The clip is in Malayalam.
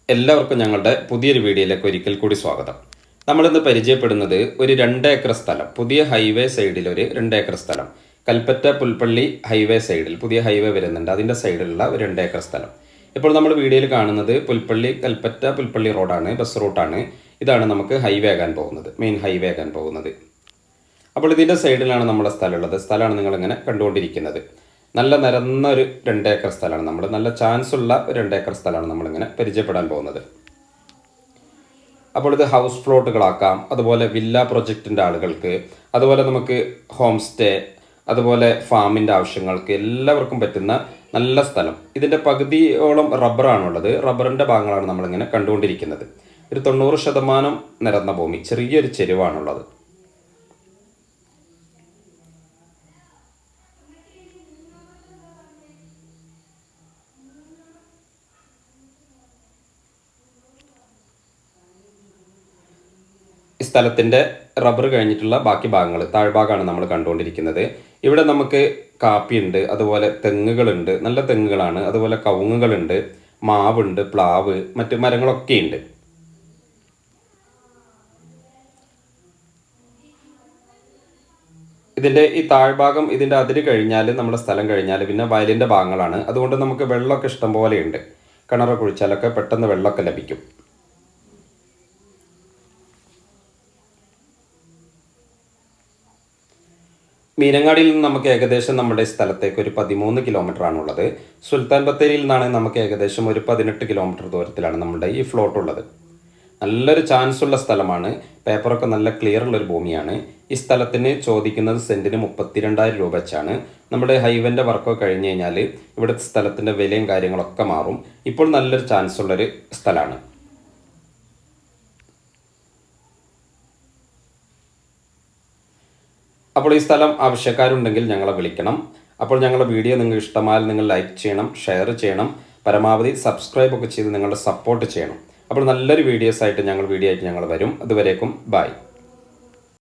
എല്ലാവർക്കും ഞങ്ങളുടെ പുതിയൊരു വീഡിയോയിലേക്ക് ഒരിക്കൽ കൂടി സ്വാഗതം. നമ്മളിന്ന് പരിചയപ്പെടുന്നത് ഒരു 2 ഏക്കർ സ്ഥലം, പുതിയ ഹൈവേ സൈഡിൽ ഒരു 2 ഏക്കർ സ്ഥലം, കൽപ്പറ്റ പുൽപ്പള്ളി ഹൈവേ സൈഡിൽ പുതിയ ഹൈവേ വരുന്നുണ്ട്, അതിൻ്റെ സൈഡിലുള്ള ഒരു 2 ഏക്കർ സ്ഥലം. ഇപ്പോൾ നമ്മൾ വീഡിയോയിൽ കാണുന്നത് കൽപ്പറ്റ പുൽപ്പള്ളി റോഡാണ്, ബസ് റൂട്ടാണ്. ഇതാണ് നമുക്ക് ഹൈവേ ആകാൻ പോകുന്നത്, മെയിൻ ഹൈവേ ആകാൻ പോകുന്നത്. അപ്പോൾ ഇതിൻ്റെ സൈഡിലാണ് നമ്മുടെ സ്ഥലമുള്ളത്. സ്ഥലമാണ് നിങ്ങളിങ്ങനെ കണ്ടുകൊണ്ടിരിക്കുന്നത്. നല്ല നിരന്ന ഒരു 2 ഏക്കർ സ്ഥലമാണ്. നല്ല ചാൻസ് ഉള്ള ഒരു 2 ഏക്കർ സ്ഥലമാണ് നമ്മളിങ്ങനെ പരിചയപ്പെടാൻ പോകുന്നത്. അപ്പോൾ ഇത് ഹൗസ് പ്ലോട്ടുകളാക്കാം, അതുപോലെ വില്ല പ്രൊജക്റ്റിൻ്റെ ആളുകൾക്ക്, അതുപോലെ നമുക്ക് ഹോം സ്റ്റേ, അതുപോലെ ഫാമിൻ്റെ ആവശ്യങ്ങൾക്ക് എല്ലാവർക്കും പറ്റുന്ന നല്ല സ്ഥലം. ഇതിൻ്റെ പകുതിയോളം റബ്ബറാണുള്ളത്. റബ്ബറിൻ്റെ ഭാഗങ്ങളാണ് നമ്മളിങ്ങനെ കണ്ടുകൊണ്ടിരിക്കുന്നത്. ഒരു 90% നിരന്ന ഭൂമി, ചെറിയൊരു ചെരുവാണുള്ളത്. ഈ സ്ഥലത്തിൻ്റെ റബ്ബർ കഴിഞ്ഞിട്ടുള്ള ബാക്കി ഭാഗങ്ങൾ, താഴ്ഭാഗമാണ് നമ്മൾ കണ്ടുകൊണ്ടിരിക്കുന്നത്. ഇവിടെ നമുക്ക് കാപ്പിയുണ്ട്, അതുപോലെ തെങ്ങുകളുണ്ട്, നല്ല തെങ്ങുകളാണ്, അതുപോലെ കവുങ്ങുകളുണ്ട്, മാവുണ്ട്, പ്ലാവ്, മറ്റു മരങ്ങളൊക്കെ ഉണ്ട്. ഇതിൻ്റെ ഈ താഴ്ഭാഗം, ഇതിൻ്റെ അതിര് കഴിഞ്ഞാൽ, നമ്മുടെ സ്ഥലം കഴിഞ്ഞാൽ പിന്നെ വയലിൻ്റെ ഭാഗങ്ങളാണ്. അതുകൊണ്ട് നമുക്ക് വെള്ളമൊക്കെ ഇഷ്ടം പോലെയുണ്ട്. കിണറ് കുഴിച്ചാലൊക്കെ പെട്ടെന്ന് വെള്ളമൊക്കെ ലഭിക്കും. മീനങ്ങാടിയിൽ നിന്ന് നമുക്ക് ഏകദേശം നമ്മുടെ സ്ഥലത്തേക്ക് ഒരു 13 കിലോമീറ്റർ ആണുള്ളത്. സുൽത്താൻ ബത്തേരിയിൽ നിന്നാണ് നമുക്ക് ഏകദേശം ഒരു 18 കിലോമീറ്റർ ദൂരത്തിലാണ് നമ്മുടെ ഈ ഫ്ലോട്ട് ഉള്ളത്. നല്ലൊരു ചാൻസ് ഉള്ള സ്ഥലമാണ്. പേപ്പറൊക്കെ നല്ല ക്ലിയർ ഉള്ളൊരു ഭൂമിയാണ്. ഈ സ്ഥലത്തിന് ചോദിക്കുന്നത് സെൻറ്റിന് 32,000 രൂപ വെച്ചാണ്. നമ്മുടെ ഹൈവേൻ്റെ വർക്കൊക്കെ കഴിഞ്ഞ് കഴിഞ്ഞാൽ ഇവിടുത്തെ സ്ഥലത്തിൻ്റെ വിലയും കാര്യങ്ങളൊക്കെ മാറും. ഇപ്പോൾ നല്ലൊരു ചാൻസ് ഉള്ളൊരു സ്ഥലമാണ്. അപ്പോൾ ഈ സ്ഥലം ആവശ്യക്കാരുണ്ടെങ്കിൽ ഞങ്ങളെ വിളിക്കണം. അപ്പോൾ ഞങ്ങളുടെ വീഡിയോ നിങ്ങൾക്ക് ഇഷ്ടമായാൽ നിങ്ങൾ ലൈക്ക് ചെയ്യണം, ഷെയർ ചെയ്യണം, പരമാവധി സബ്സ്ക്രൈബ് ഒക്കെ ചെയ്ത് നിങ്ങളുടെ സപ്പോർട്ട് ചെയ്യണം. അപ്പോൾ നല്ലൊരു വീഡിയോ ആയിട്ട് ഞങ്ങൾ വരും. അതുവരേക്കും ബൈ.